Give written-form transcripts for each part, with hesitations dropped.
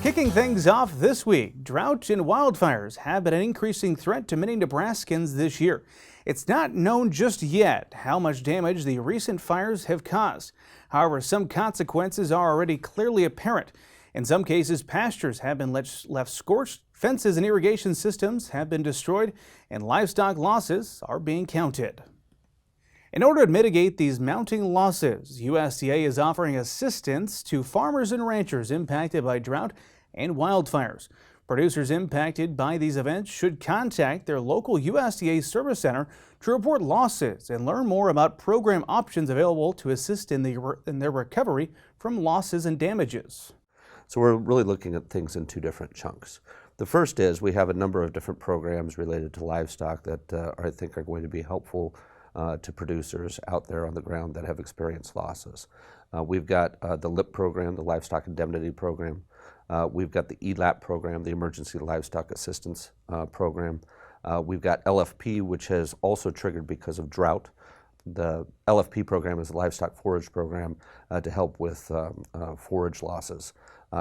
Kicking things off this week, drought and wildfires have been an increasing threat to many Nebraskans this year. It's not known just yet how much damage the recent fires have caused. However, some consequences are already clearly apparent. In some cases, pastures have been left scorched, fences and irrigation systems have been destroyed, and livestock losses are being counted. In order to mitigate these mounting losses, USDA is offering assistance to farmers and ranchers impacted by drought and wildfires. Producers impacted by these events should contact their local USDA service center to report losses and learn more about program options available to assist in their recovery from losses and damages. So we're really looking at things in two different chunks. The first is we have a number of different programs related to livestock that I think are going to be helpful to producers out there on the ground that have experienced losses. We've got the LIP program, the Livestock Indemnity Program. We've got the ELAP program, the Emergency Livestock Assistance program. We've got LFP, which has also triggered because of drought. The LFP program is a livestock forage program to help with forage losses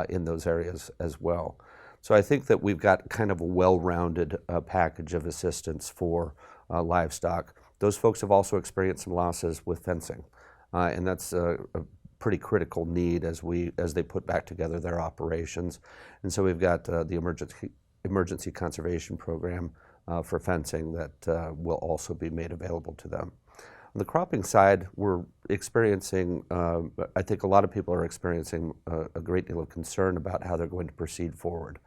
in those areas as well. So I think that we've got kind of a well-rounded package of assistance for livestock. Those folks have also experienced some losses with fencing, and that's a pretty critical need as they put back together their operations. And so we've got the emergency conservation program for fencing that will also be made available to them. On the cropping side, we're experiencing, I think a lot of people are experiencing a great deal of concern about how they're going to proceed forward.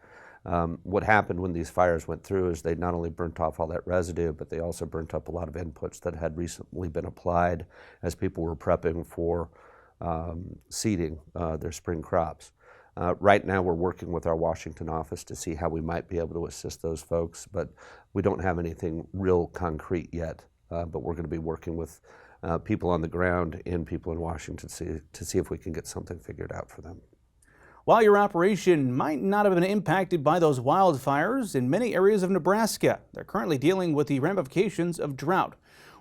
What happened when these fires went through is they not only burnt off all that residue, but they also burnt up a lot of inputs that had recently been applied as people were prepping for seeding their spring crops. Right now we're working with our Washington office to see how we might be able to assist those folks, but we don't have anything real concrete yet. But we're going to be working with people on the ground and people in Washington to see if we can get something figured out for them. While your operation might not have been impacted by those wildfires, in many areas of Nebraska, they're currently dealing with the ramifications of drought.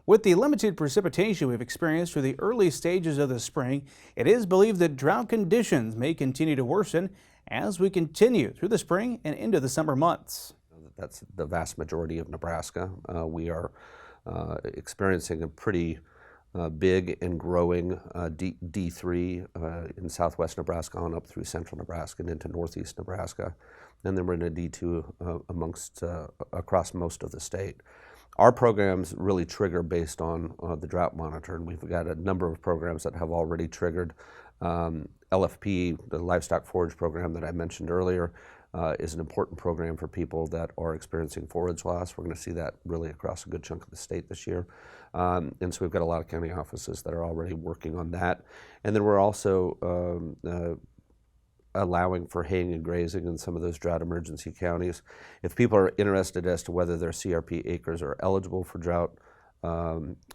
With the limited precipitation we've experienced through the early stages of the spring, it is believed that drought conditions may continue to worsen as we continue through the spring and into the summer months. That's the vast majority of Nebraska. We are experiencing a pretty big and growing D3 in southwest Nebraska on up through central Nebraska and into northeast Nebraska. And then we're in a D2 across most of the state. Our programs really trigger based on the drought monitor, and we've got a number of programs that have already triggered. LFP, the livestock forage program that I mentioned earlier, is an important program for people that are experiencing forage loss. We're going to see that really across a good chunk of the state this year. And so we've got a lot of county offices that are already working on that. And then we're also allowing for haying and grazing in some of those drought emergency counties. If people are interested as to whether their CRP acres are eligible for drought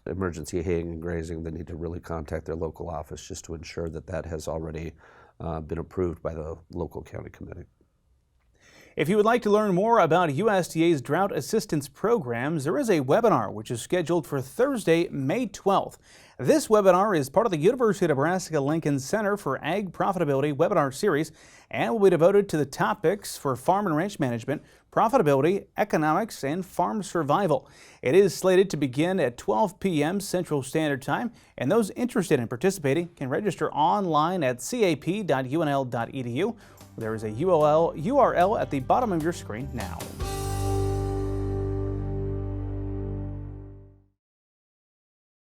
emergency haying and grazing, they need to really contact their local office just to ensure that that has already been approved by the local county committee. If you would like to learn more about USDA's drought assistance programs, there is a webinar which is scheduled for Thursday, May 12th. This webinar is part of the University of Nebraska-Lincoln Center for Ag Profitability webinar series and will be devoted to the topics for farm and ranch management, profitability, economics, and farm survival. It is slated to begin at 12 p.m. Central Standard Time, and those interested in participating can register online at cap.unl.edu. There is a URL at the bottom of your screen now.